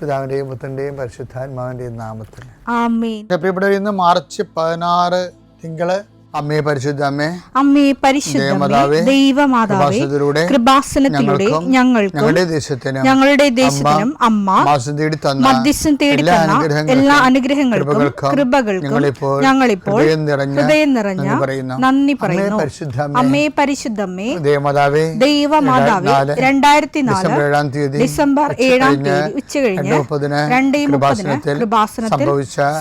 പിതാവിന്റെയും പുത്രന്റെയും പരിശുദ്ധാത്മാവിന്റെയും നാമത്തിൽ ആമേൻ. പ്രിയപ്പെട്ടവർ, ഇന്ന് മാർച്ച് 16 തിങ്കള്. അമ്മേ പരിശുദ്ധ അമ്മേ, അമ്മേ പരിശുദ്ധമേ, ദൈവമാതാവേ, കൃപാസനത്തിലൂടെ ഞങ്ങൾക്കും ഞങ്ങളുടെ ദേശത്തിനും അമ്മ മധ്യസ്ഥം തേടി തന്ന എല്ലാ അനുഗ്രഹങ്ങൾക്കും കൃപകൾക്കും ഞങ്ങളിപ്പോൾ ഹൃദയം നിറഞ്ഞ നന്ദി പറയുന്നു. അമ്മേ പരിശുദ്ധമേ, ദൈവമാതാവേ, 2004 ഡിസംബർ 7 ഉച്ചകഴിഞ്ഞ് 2:30 കൃപാസനത്തിൽ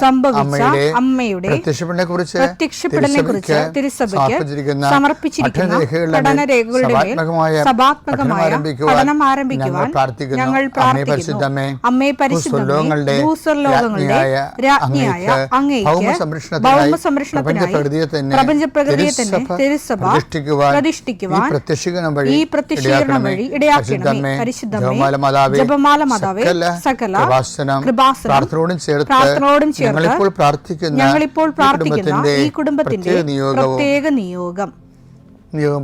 സംഭവിച്ച അമ്മയുടെ പ്രത്യക്ഷപ്പെടലിനെ തിരുസഭയ്ക്ക് സമർപ്പിച്ചിരിക്കുന്ന പഠനരേഖകളുടെ മേൽ സഭാത്മകമായ പഠനം ആരംഭിക്കുവാൻ ഞങ്ങൾ പ്രാർത്ഥിക്കുന്നു. അമ്മേ പരിശുദ്ധമേ, ഭൂസ്വർലോകങ്ങളുടെ രാജ്ഞിയായ അങ്ങേയ്ക്ക് ഭൗമസംരക്ഷണത്തിനായി പ്രപഞ്ചപ്രകൃതിയെ തന്നെ തിരുസഭ പ്രതിഷ്ഠിക്കുവാൻ ഈ പ്രത്യക്ഷീകരണം വഴി ഇടയാക്കണമേ. പരിശുദ്ധമേ, ജപമാല മാതാവേ, സകല കൃപാസനം പ്രാർത്ഥനയോടും ചേർത്ത് ഞങ്ങളിപ്പോൾ പ്രാർത്ഥിക്കുന്ന ഈ കുടുംബത്തിന്റെ പ്രത്യേക നിയോഗം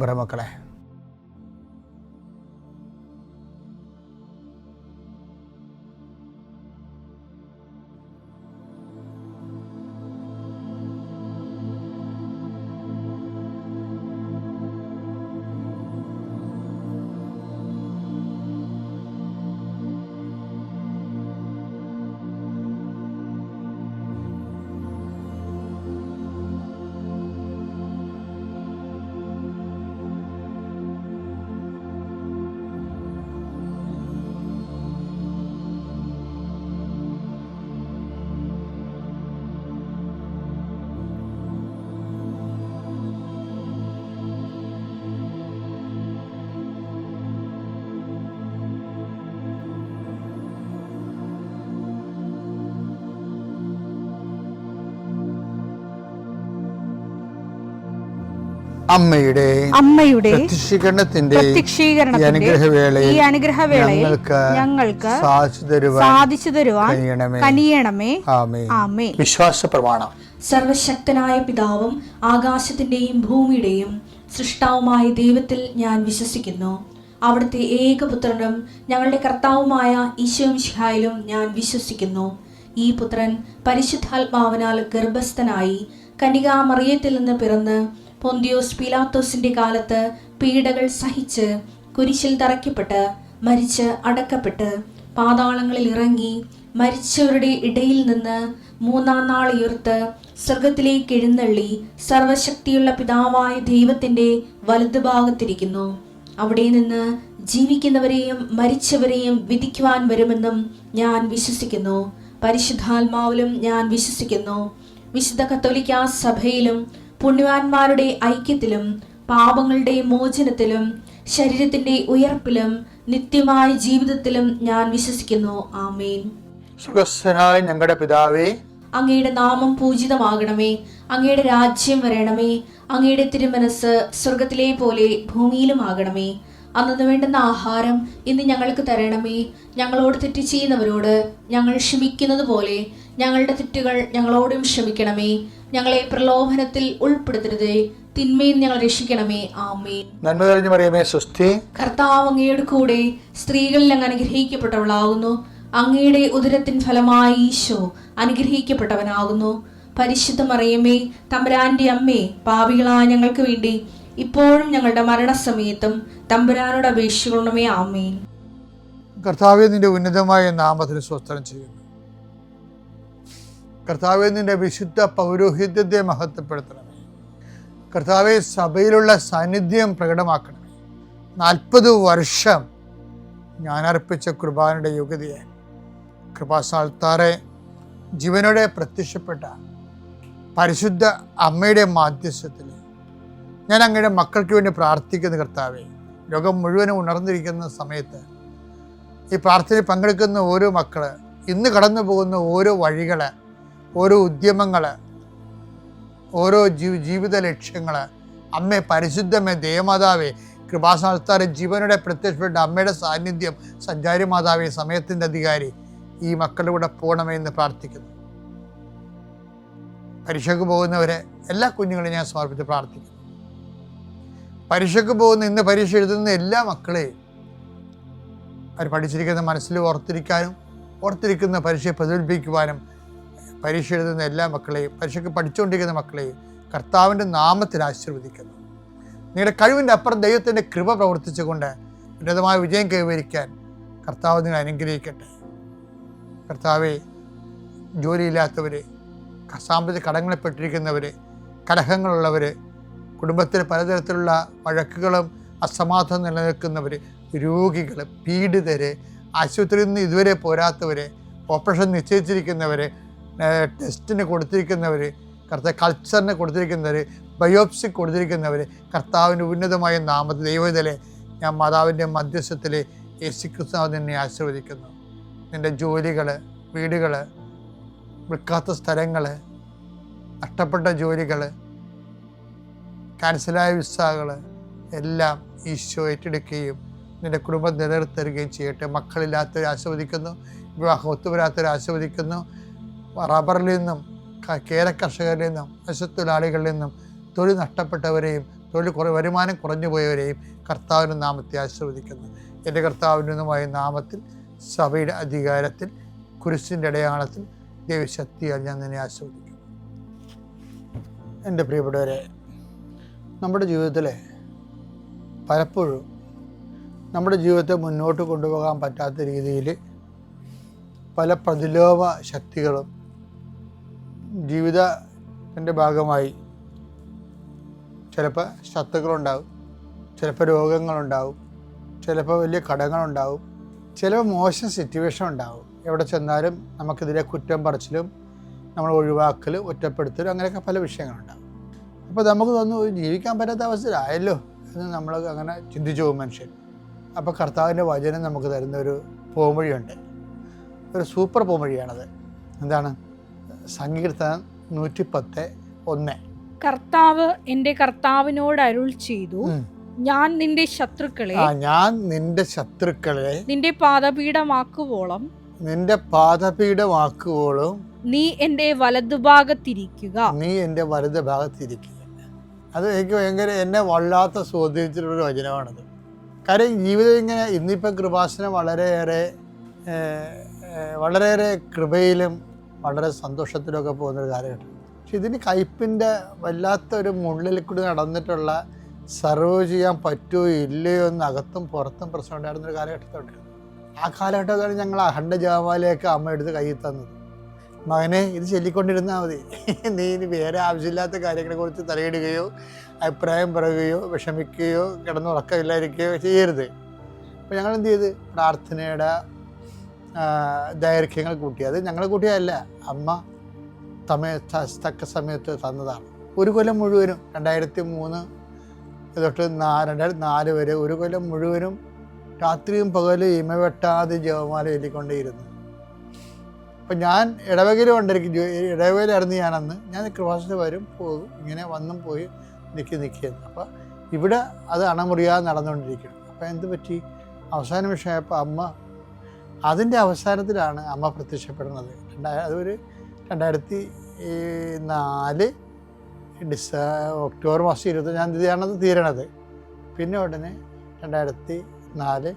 പറ മക്കളെ. അമ്മയുടെ പ്രത്യക്ഷീകരണത്തിന്റെ ഈ അനുഗ്രഹവേളയിൽ ഞങ്ങൾക്ക് സാധിച്ചു തരുവാൻ കനിയണമേ. ആമേൻ. വിശ്വാസ പ്രമാണം. സർവശക്തനായ പിതാവും ആകാശത്തിന്റെയും ഭൂമിയുടെയും സൃഷ്ടാവുമായ ദൈവത്തിൽ ഞാൻ വിശ്വസിക്കുന്നു. അവിടുത്തെ ഏകപുത്രനും ഞങ്ങളുടെ കർത്താവുമായ ഈശോ മിശിഹായിലും ഞാൻ വിശ്വസിക്കുന്നു. ഈ പുത്രൻ പരിശുദ്ധാത്മാവിനാൽ ഗർഭസ്ഥനായി കന്യകാമറിയത്തിൽ നിന്ന് പിറന്ന് പൊന്തിയോസ് പീലാത്തോസിന്റെ കാലത്ത് പീഡകൾ സഹിച്ച് കുരിശിൽ തറയ്ക്കപ്പെട്ട് മരിച്ച് അടക്കപ്പെട്ട് പാതാളങ്ങളിൽ ഇറങ്ങി മരിച്ചവരുടെ ഇടയിൽ നിന്ന് 3-ാം നാൾ ഉയർത്ത് സ്വർഗത്തിലേക്ക് എഴുന്നള്ളി സർവശക്തിയുള്ള പിതാവായ ദൈവത്തിന്റെ വലതുഭാഗത്തിരിക്കുന്നു. അവിടെ നിന്ന് ജീവിക്കുന്നവരെയും മരിച്ചവരെയും വിധിക്കുവാൻ വരുമെന്നും ഞാൻ വിശ്വസിക്കുന്നു. പരിശുദ്ധാത്മാവിലും ഞാൻ വിശ്വസിക്കുന്നു. വിശുദ്ധ കത്തോലിക്കാ സഭയിലും പുണ്യവാന്മാരുടെ ഐക്യത്തിലും പാപങ്ങളുടെ മോചനത്തിലും ശരീരത്തിന്റെ ഉയർപ്പിലും നിത്യമായ ജീവിതത്തിലും ഞാൻ വിശ്വസിക്കുന്നു. ആമേൻ. സുഖസ്ഥനായ ഞങ്ങളുടെ പിതാവേ, അങ്ങയുടെ നാമം പൂജിതമാകണമേ. അങ്ങയുടെ രാജ്യം വരണമേ. അങ്ങയുടെ തിരുമനസ് സ്വർഗത്തിലെ പോലെ ഭൂമിയിലും ആകണമേ. അന്നു വേണ്ടുന്ന ആഹാരം ഇന്ന് ഞങ്ങൾക്ക് തരണമേ. ഞങ്ങളോട് തെറ്റ് ചെയ്യുന്നവരോട് ഞങ്ങൾ ക്ഷമിക്കുന്നത് പോലെ ഞങ്ങളുടെ തെറ്റുകൾ ഞങ്ങളോടും ക്ഷമിക്കണമേ. ഞങ്ങളെ പ്രലോഭനത്തിൽ ഉൾപ്പെടുത്തരുതേ, തിന്മയിൽ ഞങ്ങൾ രക്ഷിക്കണമേ. ആമേൻ. നന്മ നിറഞ്ഞ മറിയമേ, സ്വസ്തി. കർത്താവ് അങ്ങയുടെ കൂടെ സ്ത്രീകളിൽ അങ്ങ് അനുഗ്രഹിക്കപ്പെട്ടവളാകുന്നു. അങ്ങയുടെ ഉദരത്തിൻ ഫലമായി ഈശോ അനുഗ്രഹിക്കപ്പെട്ടവനാകുന്നു. പരിശുദ്ധ മറിയമേ, തമ്പുരാന്റെ അമ്മേ, പാപികളായ ഞങ്ങൾക്ക് വേണ്ടി ഇപ്പോഴും ഞങ്ങളുടെ മരണസമയത്തും തമ്പുരാനോട് അപേക്ഷിക്കണമേ. ആമേൻ. കർത്താവേ, നിന്റെ ഉന്നതമായ നാമത്തിന് സ്വസ്ത്രം ചെയ്യുന്നു. കർത്താവേ, നിന്റെ വിശുദ്ധ പൗരോഹിത്യത്തെ മഹത്വപ്പെടുത്തണമേ. കർത്താവെ, സഭയിലുള്ള സാന്നിധ്യം പ്രകടമാക്കണമേ. 40 വർഷം ഞാൻ അർപ്പിച്ച കുർബാനയുടെ യോഗ്യതയെ കൃപാസ്ഥാനത്താറെ ജീവനോടെ പ്രത്യക്ഷപ്പെട്ട പരിശുദ്ധ അമ്മയുടെ മാധ്യസ്ഥത്തിൽ ഞാൻ അങ്ങയുടെ മക്കൾക്ക് വേണ്ടി പ്രാർത്ഥിക്കുന്ന കർത്താവെ, ലോകം മുഴുവനും ഉണർന്നിരിക്കുന്ന സമയത്ത് ഈ പ്രാർത്ഥനയിൽ പങ്കെടുക്കുന്ന ഓരോ മക്കള്, ഇന്ന് കടന്നു പോകുന്ന ഓരോ വഴികള്, ഓരോ ഉദ്യമങ്ങള്, ഓരോ ജീവിത ലക്ഷ്യങ്ങള്, അമ്മേ പരിശുദ്ധമേ, ദേവമാതാവേ, കൃപാസ്ഥാനത്താറെ ജീവനോടെ പ്രത്യക്ഷപ്പെട്ട അമ്മയുടെ സാന്നിധ്യം, സഞ്ചാരി മാതാവേ, സമയത്തിൻ്റെ അധികാരി, ഈ മക്കളുടെ കൂടെ പോകണമെന്ന് പ്രാർത്ഥിക്കുന്നു. പരീക്ഷയ്ക്ക് പോകുന്നവരെ എല്ലാ കുഞ്ഞുങ്ങളെയും ഞാൻ സമർപ്പിച്ച് പ്രാർത്ഥിക്കുന്നു. പരീക്ഷയ്ക്ക് പോകുന്ന, ഇന്ന് പരീക്ഷ എഴുതുന്ന എല്ലാ മക്കളെയും അവർ പഠിച്ചിരിക്കുന്ന മനസ്സിൽ ഓർത്തിരിക്കാനും ഓർത്തിരിക്കുന്ന പരീക്ഷയെ പ്രതിഫലിപ്പിക്കുവാനും പരീക്ഷ എഴുതുന്ന എല്ലാ മക്കളെയും, പരീക്ഷയ്ക്ക് പഠിച്ചുകൊണ്ടിരിക്കുന്ന മക്കളെയും കർത്താവിൻ്റെ നാമത്തിൽ ആശീർവദിക്കുന്നു. നിങ്ങളുടെ കഴിവിൻ്റെ അപ്പുറം ദൈവത്തിൻ്റെ കൃപ പ്രവർത്തിച്ചുകൊണ്ട് ഉന്നതമായ വിജയം കൈവരിക്കാൻ കർത്താവ് നിങ്ങൾ അനുഗ്രഹിക്കട്ടെ. കർത്താവെ, ജോലിയില്ലാത്തവർ, സാമ്പത്തിക കടങ്ങളിൽപ്പെട്ടിരിക്കുന്നവർ, കലഹങ്ങളുള്ളവർ, കുടുംബത്തിൽ പലതരത്തിലുള്ള വഴക്കുകളും അസമാധാനം നിലനിൽക്കുന്നവർ, രോഗികൾ, പീഡിതർ, ആശുപത്രിയിൽ നിന്ന് ഇതുവരെ പോരാത്തവർ, ഓപ്പറേഷൻ നിശ്ചയിച്ചിരിക്കുന്നവർ, ടെസ്റ്റിന് കൊടുത്തിരിക്കുന്നവർ, കൾച്ചറിന് കൊടുത്തിരിക്കുന്നവർ, ബയോപ്സി കൊടുത്തിരിക്കുന്നവർ, കർത്താവിൻ്റെ ഉന്നതമായ നാമത്തിൽ ദൈവത്തിലെ ഞാൻ മാതാവിൻ്റെ മധ്യസ്ഥത്തിൽ യേശുക്രിസ്തു നിന്നെ ആശീർവദിക്കുന്നു. നിൻ്റെ ജോലികൾ, വീടുകൾ, വിൽക്കാത്ത സ്ഥലങ്ങൾ, നഷ്ടപ്പെട്ട ജോലികൾ, ക്യാൻസലായ വിസകൾ എല്ലാം ഈശോ ഏറ്റെടുക്കുകയും നിൻ്റെ കുടുംബം നിലനിർത്തരുകയും ചെയ്യട്ടെ. മക്കളില്ലാത്തവരെ ആസ്വദിക്കുന്നു, വിവാഹം ഒത്തുവരാത്തവരെ ആസ്വദിക്കുന്നു. റബ്ബറിൽ നിന്നും, കേര കർഷകരിൽ നിന്നും, പശുത്തൊഴിലാളികളിൽ നിന്നും, തൊഴിൽ നഷ്ടപ്പെട്ടവരെയും വരുമാനം കുറഞ്ഞു പോയവരെയും കർത്താവിൻ്റെ നാമത്തെ ആശീർവദിക്കുന്നു. എൻ്റെ കർത്താവിനുമായ നാമത്തിൽ, സഭയുടെ അധികാരത്തിൽ, കുരിശിൻ്റെ അടയാളത്തിൽ, ദൈവശക്തിയാൽ ഞാൻ നിന്നെ ആശീർവദിക്കുന്നു. എൻ്റെ പ്രിയപ്പെട്ടവരെ, നമ്മുടെ ജീവിതത്തിൽ പലപ്പോഴും നമ്മുടെ ജീവിതത്തെ മുന്നോട്ട് കൊണ്ടുപോകാൻ പറ്റാത്ത രീതിയിൽ പല പ്രതിലോഭ ശക്തികളും ജീവിതത്തിൻ്റെ ഭാഗമായി ചിലപ്പോൾ ശത്രുക്കളുണ്ടാവും, ചിലപ്പോൾ രോഗങ്ങളുണ്ടാവും, ചിലപ്പോൾ വലിയ കടങ്ങളുണ്ടാവും, ചിലപ്പോൾ മോശം സിറ്റുവേഷൻ ഉണ്ടാവും. എവിടെ ചെന്നാലും നമുക്കെതിരെ കുറ്റം പറച്ചിലും നമ്മൾ ഒഴിവാക്കലും ഒറ്റപ്പെടുത്തലും അങ്ങനെയൊക്കെ പല വിഷയങ്ങളുണ്ടാവും. അപ്പോൾ നമുക്ക് തോന്നുന്നു ജീവിക്കാൻ പറ്റാത്ത അവസ്ഥയിലായല്ലോ എന്ന് നമ്മൾ അങ്ങനെ ചിന്തിച്ചു പോകും മനുഷ്യൻ. അപ്പോൾ കർത്താവിൻ്റെ വചനം നമുക്ക് തരുന്ന ഒരു പോംവഴിയുണ്ട്, ഒരു സൂപ്പർ പോംവഴിയാണത്. എന്താണ്? സങ്കീർത്തനം 110:1. കർത്താവ് എൻ്റെ കർത്താവിനോട് അരുൾ ചെയ്തു, ഞാൻ നിന്റെ ശത്രുക്കളെ നിന്റെ പാദപീഠമാക്കുവോളം നീ എൻ്റെ വലതുഭാഗത്തിരിക്കുക. അത് എനിക്ക് ഭയങ്കര എന്നെ വല്ലാത്ത സ്വാധീനിച്ചിട്ടുള്ളൊരു വചനമാണത്. കാര്യം ജീവിതം ഇങ്ങനെ ഇന്നിപ്പോൾ കൃപാസനം വളരെയേറെ കൃപയിലും വളരെ സന്തോഷത്തിലൊക്കെ പോകുന്നൊരു കാലഘട്ടം. പക്ഷെ ഇതിന് കയ്പിൻ്റെ വല്ലാത്തൊരു മുള്ളിൽ കൂടി നടന്നിട്ടുള്ള സർവ് ചെയ്യാൻ പറ്റുമോ ഇല്ലയോ എന്ന് അകത്തും പുറത്തും പ്രശ്നം ഉണ്ടായിരുന്നൊരു കാലഘട്ടത്തുണ്ടായിരുന്നു. ആ കാലഘട്ടത്താണ് ഞങ്ങൾ അഖണ്ഡ ജപമാലയൊക്കെ അമ്മ എടുത്ത് കയ്യിൽ തന്നത്. മകനെ, ഇത് ചൊല്ലിക്കൊണ്ടിരുന്നാൽ മതി, നീ ഇനി വേറെ ആവശ്യമില്ലാത്ത കാര്യങ്ങളെക്കുറിച്ച് തലയിടുകയോ അഭിപ്രായം പറയുകയോ വിഷമിക്കുകയോ കിടന്നുറക്കമില്ലായിരിക്കുകയോ ചെയ്യരുത്. അപ്പോൾ ഞങ്ങൾ എന്ത് ചെയ്ത് പ്രാർത്ഥനയുടെ ദൈർഘ്യങ്ങൾ കൂട്ടി. അത് ഞങ്ങൾ കൂട്ടിയതല്ല, അമ്മ തക്ക സമയത്ത് തന്നതാണ്. ഒരു കൊല്ലം മുഴുവനും 2003 തൊട്ട് 2004 വരെ ഒരു കൊല്ലം മുഴുവനും രാത്രിയും പകലും ഇമവെട്ടാതെ ജപമാല ചൊല്ലിക്കൊണ്ടേയിരുന്നു. അപ്പം ഞാൻ ഇടവകയിലായിരുന്നു ഞാനന്ന്. ഞാൻ കൃപാസനത്തിൽ വരും പോകും, ഇങ്ങനെ വന്നും പോയി നിൽക്കുന്നു. അപ്പോൾ ഇവിടെ അത് അണമുറിയാതെ നടന്നുകൊണ്ടിരിക്കണം. അപ്പോൾ എന്ത് പറ്റി? അവസാന വിഷയപ്പോൾ അമ്മ, അതിൻ്റെ അവസാനത്തിലാണ് അമ്മ പ്രത്യക്ഷപ്പെടുന്നത്. അതൊരു 2004 ഒക്ടോബർ മാസം 25-ാം തീയതിയാണത് തീരണത്. പിന്നെ ഉടനെ 2004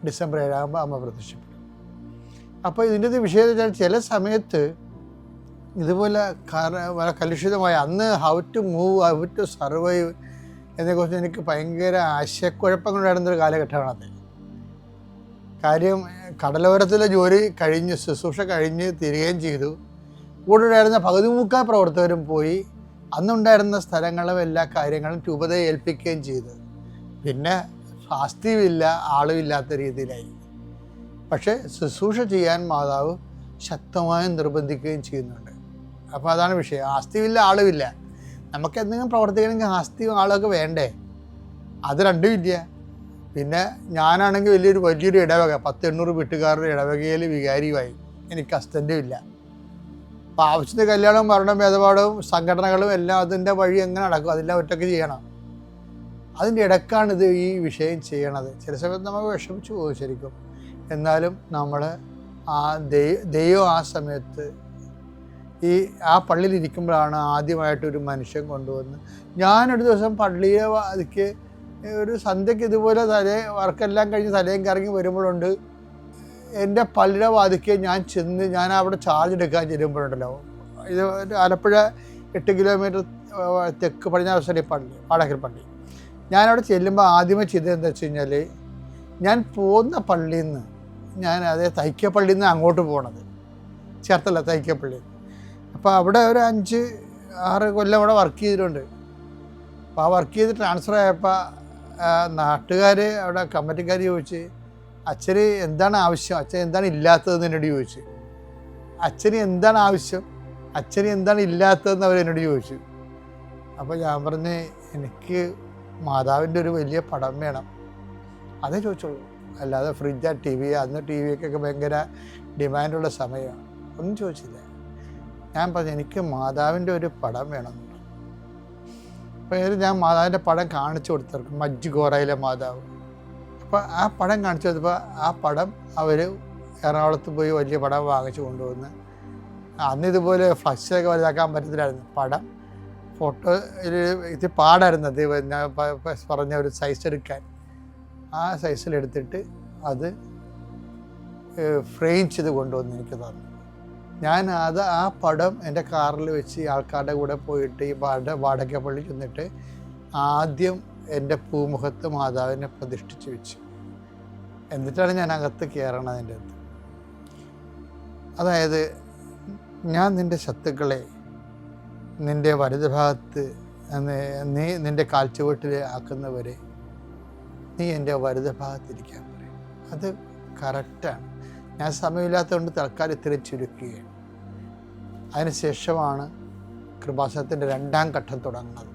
ഡിസംബർ 7 അമ്മ പ്രത്യക്ഷപ്പെടും. അപ്പോൾ ഇതിൻ്റെ വിഷയം വെച്ചാൽ ചില സമയത്ത് ഇതുപോലെ കലുഷിതമായ അന്ന് how to move, how to survive എന്നതിനെക്കുറിച്ച് എനിക്ക് ഭയങ്കര ആശയക്കുഴപ്പങ്ങളുണ്ടായിരുന്നൊരു കാലഘട്ടമാണത്. കാര്യം കടലോരത്തിലെ ജോലി കഴിഞ്ഞ് ശുശ്രൂഷ കഴിഞ്ഞ് തിരികെയും ചെയ്തു. കൂടെ ഉണ്ടായിരുന്ന പകുതി മുക്കാൽ പ്രവർത്തകരും പോയി. അന്നുണ്ടായിരുന്ന സ്ഥലങ്ങളും എല്ലാ കാര്യങ്ങളും രൂപതയെ ഏൽപ്പിക്കുകയും ചെയ്തു. പിന്നെ സ്വാസ്ഥ്യമില്ല, ആളുമില്ലാത്ത രീതിയിലായി. പക്ഷേ ശുശ്രൂഷ ചെയ്യാൻ മാതാവ് ശക്തമായി നിർബന്ധിക്കുകയും ചെയ്യുന്നുണ്ട്. അപ്പോൾ അതാണ് വിഷയം. ആസ്തിയില്ല, ആളുമില്ല. നമുക്ക് എന്തെങ്കിലും പ്രവർത്തിക്കണമെങ്കിൽ ആസ്തിയും ആളൊക്കെ വേണ്ടേ? അത് രണ്ടും ഇല്ല. പിന്നെ ഞാനാണെങ്കിൽ വലിയൊരു ഇടവക, 1000-800 വീട്ടുകാരുടെ ഇടവകയിൽ വികാരിയുമായി. എനിക്ക് അസിസ്റ്റൻറ്റും ഇല്ല. അപ്പോൾ ആവശ്യത്തിന് കല്യാണവും മരണം ഭേദപാടവും സംഘടനകളും എല്ലാം അതിൻ്റെ വഴി എങ്ങനെ നടക്കും? അതെല്ലാം ഒറ്റയ്ക്ക് ചെയ്യണം. അതിൻ്റെ ഇടക്കാണ് ഈ വിഷയം ചെയ്യണത്. ചില സമയത്ത് നമുക്ക് വിഷമിച്ചു പോകും ശരിക്കും. എന്നാലും നമ്മൾ ദൈവം ആ സമയത്ത് ആ പള്ളിയിലിരിക്കുമ്പോഴാണ് ആദ്യമായിട്ടൊരു മനുഷ്യൻ കൊണ്ടുവന്ന്. ഞാനൊരു ദിവസം പള്ളിയെ അതിക്ക് ഒരു സന്ധ്യയ്ക്ക് ഇതുപോലെ വർക്കെല്ലാം കഴിഞ്ഞ് തലയും കറങ്ങി വരുമ്പോഴുണ്ട് എൻ്റെ പള്ളിയുടെ വാതിക്കെ ഞാൻ അവിടെ ചാർജ് എടുക്കാൻ ചെല്ലുമ്പോഴുണ്ടല്ലോ, ഇത് ആലപ്പുഴ 8 കിലോമീറ്റർ തെക്ക് പടിഞ്ഞാറ് പള്ളി, വാടാക്കൽ പള്ളി. ഞാനവിടെ ചെല്ലുമ്പോൾ ആദ്യമേ ചെയ്തത് എന്താ വെച്ച് കഴിഞ്ഞാൽ, ഞാൻ പോകുന്ന പള്ളിയിൽ നിന്ന് അതേ തൈക്കപ്പള്ളിയിൽ നിന്ന് അങ്ങോട്ട് പോകണത്, ചേർത്തല്ല തൈക്കപ്പള്ളി. അപ്പോൾ അവിടെ ഒരു 5-6 കൊല്ലം അവിടെ വർക്ക് ചെയ്തിട്ടുണ്ട്. അപ്പോൾ ആ വർക്ക് ചെയ്ത് ട്രാൻസ്ഫർ ആയപ്പോൾ നാട്ടുകാർ, അവിടെ കമ്മിറ്റിക്കാർ ചോദിച്ച്, അച്ഛന് എന്താണ് ആവശ്യം, അച്ഛൻ എന്താണ് ഇല്ലാത്തതെന്ന് എന്നോട് ചോദിച്ചു. അച്ഛന് എന്താണ് ആവശ്യം, അച്ഛന് എന്താണ് ഇല്ലാത്തതെന്ന് അവരെന്നോട് ചോദിച്ചു. അപ്പോൾ ഞാൻ പറഞ്ഞ്, എനിക്ക് മാതാവിൻ്റെ ഒരു വലിയ പടം വേണം, അതേ ചോദിച്ചോളൂ. അല്ലാതെ ഫ്രിഡ്ജാ, ടി വി, അന്ന് ടി വിക്കൊക്കെ ഭയങ്കര ഡിമാൻഡുള്ള സമയമാണ്, ഒന്നും ചോദിച്ചില്ല. ഞാൻ പറഞ്ഞു, എനിക്ക് മാതാവിൻ്റെ ഒരു പടം വേണമെന്നുണ്ട്. അപ്പോൾ ഞാൻ മാതാവിൻ്റെ പടം കാണിച്ചു കൊടുത്തിരിക്കും, മജ്ജ് ഗോറയിലെ മാതാവ്. അപ്പോൾ ആ പടം കാണിച്ചു കൊടുത്തപ്പോൾ ആ പടം അവർ എറണാകുളത്ത് പോയി വലിയ പടം വാങ്ങിച്ചു കൊണ്ടുവന്ന്, അന്ന് ഇതുപോലെ ഫ്ലക്സൊക്കെ വലുതാക്കാൻ പറ്റത്തില്ലായിരുന്നു. പടം ഫോട്ടോ ഇത് പാടായിരുന്നു, അത് ഞാൻ പറഞ്ഞ ഒരു സൈസ് എടുക്കാൻ. ആ സൈസിലെടുത്തിട്ട് അത് ഫ്രെയിം ചെയ്ത് കൊണ്ടുവന്ന് എനിക്ക് തന്നു. ഞാൻ ആ പടം എൻ്റെ കാറിൽ വെച്ച് ആൾക്കാരുടെ കൂടെ പോയിട്ട് ഈ വാടകപ്പള്ളി ചെന്നിട്ട് ആദ്യം എൻ്റെ പൂമുഖത്ത് മാതാവിനെ പ്രതിഷ്ഠിച്ച് വെച്ചു. എന്നിട്ടാണ് ഞാൻ അകത്ത് കയറണത്. അതിൻ്റെ അടുത്ത്, അതായത്, ഞാൻ നിൻ്റെ ശത്രുക്കളെ നിൻ്റെ വലതുഭാഗത്ത് നിൻ്റെ കാൽച്ചുവട്ടിൽ ആക്കുന്നവരെ നീ എൻ്റെ വലതുഭാഗത്തിരിക്കാൻ പറയും. അത് കറക്റ്റാണ്. ഞാൻ സമയമില്ലാത്തതുകൊണ്ട് തൽക്കാലം ഇത്രയും ചുരുക്കുകയാണ്. അതിനുശേഷമാണ് കൃപാസനത്തിൻ്റെ 2ാം ഘട്ടം തുടങ്ങുന്നത്.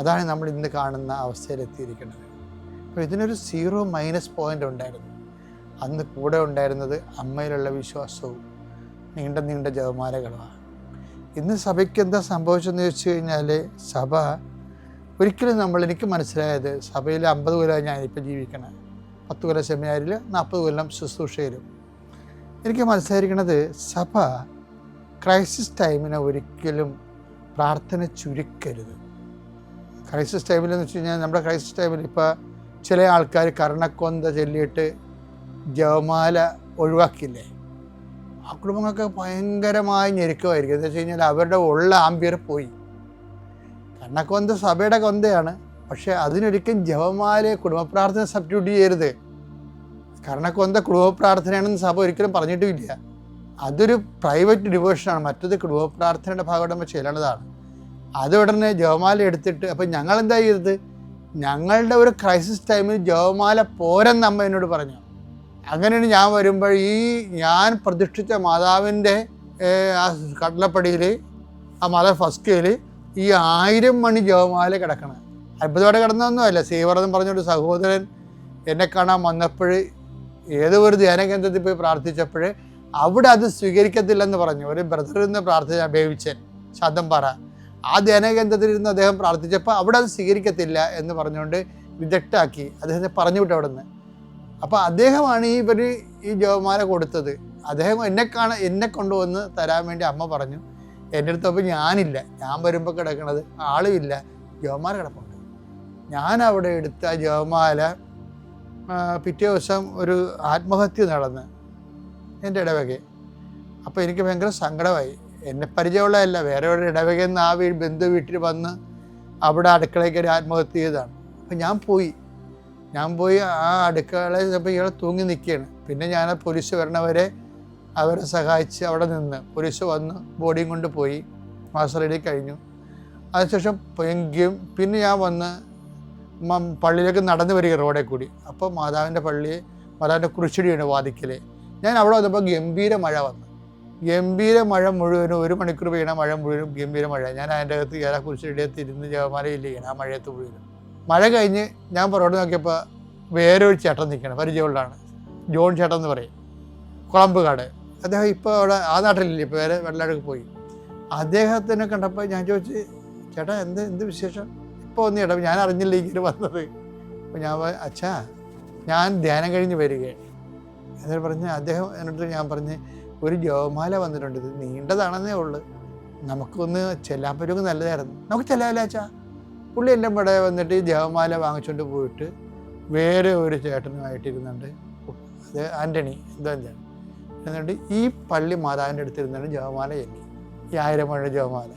അതാണ് നമ്മൾ ഇന്ന് കാണുന്ന അവസ്ഥയിലെത്തിയിരിക്കുന്നത്. അപ്പോൾ ഇതിനൊരു 0- പോയിൻ്റ് ഉണ്ടായിരുന്നു. അന്ന് കൂടെ ഉണ്ടായിരുന്നത് അമ്മയിലുള്ള വിശ്വാസവും നീണ്ട ജപമാലകളുമാണ്. ഇന്ന് സഭയ്ക്ക് എന്താ സംഭവിച്ചതെന്ന് ചോദിച്ചു കഴിഞ്ഞാൽ, സഭ ഒരിക്കലും എനിക്ക് മനസ്സിലായത്, സഭയിൽ 50 കൊല്ലം ഞാനിപ്പോൾ ജീവിക്കണം, 10 കൊല്ലം സെമിനാരിൽ, 40 കൊല്ലം ശുശ്രൂഷയിലും. എനിക്ക് മനസ്സിലായിരിക്കണത്, സഭ ക്രൈസിസ് ടൈമിനെ ഒരിക്കലും പ്രാർത്ഥന ചുരുക്കരുത്. ക്രൈസിസ് ടൈമിലെന്ന് വെച്ച് കഴിഞ്ഞാൽ, നമ്മുടെ ക്രൈസിസ് ടൈമിൽ ഇപ്പോൾ ചില ആൾക്കാർ കർണക്കൊന്ത ചൊല്ലിയിട്ട് ജപമാല ഒഴിവാക്കിയില്ലേ, ആ കുടുംബങ്ങൾക്ക് ഭയങ്കരമായ ഞെരുക്കമായിരിക്കും. എന്താ വെച്ച് കഴിഞ്ഞാൽ അവരുടെ ഉള്ള ആംബിയർ പോയി. കർണക്കൊന്ത സഭയുടെ കൊന്തയാണ്, പക്ഷേ അതിനൊരിക്കലും ജപമാലയെ കുടുംബപ്രാർത്ഥന സബ്സ്റ്റിറ്റ്യൂട്ട് ചെയ്യരുത്. കർണക്കൊന്ത കുടുംബപ്രാർത്ഥനയാണെന്ന് സഭ ഒരിക്കലും പറഞ്ഞിട്ടുമില്ല. അതൊരു പ്രൈവറ്റ് ഡിവോഷനാണ്. മറ്റത് കുടുംബപ്രാർത്ഥനയുടെ ഭാഗമായിട്ട് നമ്മൾ ചെയ്യേണ്ടതാണ്. അത് ഉടനെ ജപമാല എടുത്തിട്ട്, അപ്പം ഞങ്ങൾ എന്താ ചെയ്തത്, ഞങ്ങളുടെ ഒരു ക്രൈസിസ് ടൈമിൽ ജപമാല പോരെന്ന് അമ്മ എന്നോട് പറഞ്ഞു. അങ്ങനെയാണ് ഞാൻ വരുമ്പോൾ ഞാൻ പ്രതിഷ്ഠിച്ച മാതാവിൻ്റെ ആ കടലപ്പടിയിൽ, ആ മാതാവ് ഫസ്കയിൽ ഈ 1000 മണി ജപമാല കിടക്കണം. അത്ഭുതമായിട്ട് കിടന്നൊന്നുമല്ല. സീവർ എന്ന് പറഞ്ഞൊരു സഹോദരൻ എന്നെ കാണാൻ വന്നപ്പോൾ ഏതോ ഒരു ധ്യാന കേന്ദ്രത്തിൽ പോയി പ്രാർത്ഥിച്ചപ്പോൾ അവിടെ അത് സ്വീകരിക്കത്തില്ലെന്ന് പറഞ്ഞു. ഒരു ബ്രദറിൽ നിന്ന് പ്രാർത്ഥിച്ച ബേവിച്ചൻ ശാന്തംപാറ, ആ ധ്യാന കേന്ദ്രത്തിലിരുന്ന് അദ്ദേഹം പ്രാർത്ഥിച്ചപ്പോൾ അവിടെ അത് സ്വീകരിക്കത്തില്ല എന്ന് പറഞ്ഞുകൊണ്ട് റിജക്റ്റാക്കി അദ്ദേഹത്തെ പറഞ്ഞു വിട്ടു അവിടെ നിന്ന്. അപ്പോൾ അദ്ദേഹമാണ് ഈ ജപമാല കൊടുത്തത്. അദ്ദേഹം എന്നെ കൊണ്ടുവന്ന് തരാൻ വേണ്ടി അമ്മ പറഞ്ഞു. എൻ്റെ അടുത്തപ്പോൾ ഞാനില്ല, ഞാൻ വരുമ്പോൾ കിടക്കണത് ആളുമില്ല, ജപമാല കിടപ്പുണ്ട്. ഞാൻ അവിടെ എടുത്ത ജപമാല പിറ്റേ ദിവസം ഒരു ആത്മഹത്യ നടന്ന് എൻ്റെ ഇടവകെ. അപ്പോൾ എനിക്ക് ഭയങ്കര സങ്കടമായി. എന്നെ പരിചയമുള്ളതല്ല, വേറെ ഒരു ഇടവകയിൽ നിന്ന് ആ ബന്ധു വീട്ടിൽ വന്ന് അവിടെ അടുക്കളയ്ക്ക് ഒരു ആത്മഹത്യ ചെയ്തതാണ്. അപ്പം ഞാൻ പോയി ആ അടുക്കളയിൽ ചിലപ്പോൾ ഇയാൾ തൂങ്ങി നിൽക്കുകയാണ്. പിന്നെ ഞാൻ പോലീസ് വരണവരെ അവരെ സഹായിച്ച് അവിടെ നിന്ന് പോലീസ് വന്ന് ബോഡിയും കൊണ്ട് പോയി, മാസ്റ്ററേഡി കഴിഞ്ഞു. അതിനുശേഷം പിന്നെ ഞാൻ വന്ന് പള്ളിയിലേക്ക് നടന്നു വരിക റോഡിൽ കൂടി. അപ്പോൾ മാതാവിൻ്റെ കുരിശടിയാണ് വാതിക്കൽ. ഞാൻ അവിടെ വന്നപ്പോൾ ഗംഭീര മഴ വന്നു. ഗംഭീര മഴ മുഴുവനും 1 മണിക്കൂർ വീണ മഴ മുഴുവനും ഗംഭീര മഴ. ഞാൻ അതിൻ്റെ അകത്ത് കയറാൻ കുരിശടിയത്ത് ഇരുന്ന് ജപമാലയില്ല ചെയ്യണം ആ മഴയത്ത് മുഴുവനും. മഴ കഴിഞ്ഞ് ഞാൻ പുറകോട്ട് നോക്കിയപ്പോൾ വേറെ ഒരു ചേട്ടൻ നിൽക്കണം, പരിചയമുള്ളതാണ്, ജോൺ ചേട്ടൻ എന്ന് പറയും, കുളമ്പുകാട്. അദ്ദേഹം ഇപ്പോൾ അവിടെ ആ നാട്ടിലില്ല, ഇപ്പോൾ വേറെ വെള്ളാടക്ക് പോയി. അദ്ദേഹത്തിനെ കണ്ടപ്പോൾ ഞാൻ ചോദിച്ചു, ചേട്ടാ എന്ത് വിശേഷം, ഇപ്പോൾ ഒന്ന് ചേട്ടാ, ഞാൻ അറിഞ്ഞില്ല ഇങ്ങനെ വന്നത്. അപ്പോൾ ഞാൻ അച്ഛാ ഞാൻ ധ്യാനം കഴിഞ്ഞ് വരികയാണ് എന്നിട്ട് പറഞ്ഞ് അദ്ദേഹം എന്നിട്ട് ഞാൻ പറഞ്ഞ്, ഒരു ജപമാല വന്നിട്ടുണ്ട്, ഇത് നീണ്ടതാണെന്നേ ഉള്ളു, നമുക്കൊന്ന് ചെല്ലാൻ പറ്റുമെങ്കിൽ നല്ലതായിരുന്നു, നമുക്ക് ചെല്ലാമല്ലോ അച്ഛാ. പുള്ളി എൻ്റെ ഇവിടെ വന്നിട്ട് ഈ ജപമാല വാങ്ങിച്ചുകൊണ്ട് പോയിട്ട് വേറെ ഒരു ചേട്ടനുമായിട്ടിരുന്നുണ്ട് അത് ആൻ്റണി എന്താണ്. എന്നിട്ട് ഈ പള്ളി മാതാവിൻ്റെ അടുത്തിരുന്നാണ് ജപമാല ചൊല്ലി, ഈ 1000 മഴ ജപമാല.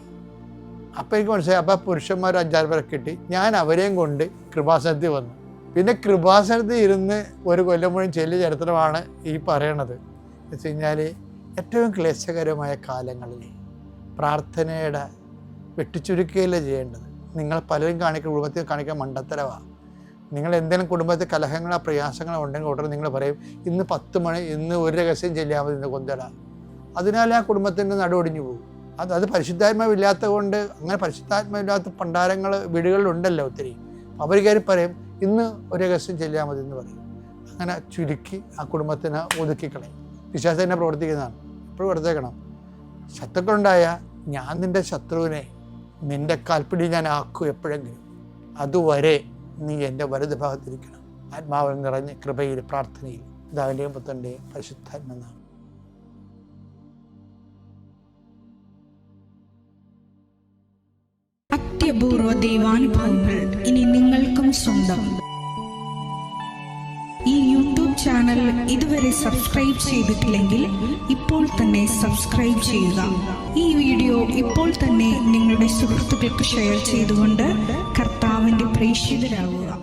അപ്പോൾ എനിക്ക് മനസ്സിലായി. അപ്പോൾ പുരുഷന്മാർ 5-6 പേരെ കിട്ടി. ഞാൻ അവരെയും കൊണ്ട് കൃപാസനത്തിൽ വന്നു. പിന്നെ കൃപാസനത്തിൽ ഇരുന്ന് ഒരു കൊല്ലം മുഴുവൻ ചെല്ലിയ ചരിത്രമാണ് ഈ പറയണത്. എന്ന് വെച്ച് കഴിഞ്ഞാൽ ഏറ്റവും ക്ലേശകരമായ കാലങ്ങളിൽ പ്രാർത്ഥനയുടെ വെട്ടിച്ചുരുക്കുകയല്ലേ ചെയ്യേണ്ടത്. നിങ്ങൾ പലരും കുടുംബത്തിൽ കാണിക്കാൻ മണ്ടത്തരവാണ്. നിങ്ങൾ എന്തെങ്കിലും കുടുംബത്തിൽ കലഹങ്ങളോ പ്രയാസങ്ങളോ ഉണ്ടെങ്കിൽ ഉടനെ നിങ്ങൾ പറയും ഇന്ന് 10 മണി, ഇന്ന് ഒരു രഹസ്യം ചെല്ലിയാൽ മതി, ഇന്ന് കൊന്തട. അതിനാൽ ആ കുടുംബത്തിൻ്റെ നടുവൊടിഞ്ഞു പോകും. അത് പരിശുദ്ധാത്മാവില്ലാത്തത് കൊണ്ട്. അങ്ങനെ പരിശുദ്ധാത്മാവില്ലാത്ത പണ്ടാരങ്ങൾ വീടുകളിലുണ്ടല്ലോ ഒത്തിരി. അവർ കയറി പറയും ഇന്ന് ഒരു രഹസ്യം ചെല്ലിയാൽ മതി എന്ന് പറയും. അങ്ങനെ ചുരുക്കി ആ കുടുംബത്തിനെ ഒതുക്കിക്കളയും. വിശ്വാസം തന്നെ പ്രവർത്തിക്കുന്നതാണ്. എപ്പോഴും ഓർത്തേക്കണം, ശത്രുക്കളുണ്ടായ ഞാൻ നിൻ്റെ ശത്രുവിനെ നിൻ്റെ കാൽപ്പിടി ഞാൻ ആക്കും എപ്പോഴെങ്കിലും. അതുവരെ നീ എൻ്റെ വലത് ഭാഗത്തിരിക്കണം. ആത്മാവിൽ നിറഞ്ഞ് കൃപയിൽ പ്രാർത്ഥനയിൽ. പിതാവിൻ്റെയും പുത്രൻ്റെയും പരിശുദ്ധാത്മനാമം. അത്യപൂർവ ദൈവാനുഭവങ്ങൾ ഇനി നിങ്ങൾക്കും സ്വന്തം. ഈ യൂട്യൂബ് ചാനൽ ഇതുവരെ സബ്സ്ക്രൈബ് ചെയ്തിട്ടില്ലെങ്കിൽ ഇപ്പോൾ തന്നെ സബ്സ്ക്രൈബ് ചെയ്യുക. ഈ വീഡിയോ ഇപ്പോൾ തന്നെ നിങ്ങളുടെ സുഹൃത്തുക്കൾക്ക് ഷെയർ ചെയ്തുകൊണ്ട് കർത്താവിൻ്റെ പ്രേക്ഷിതരാകുക.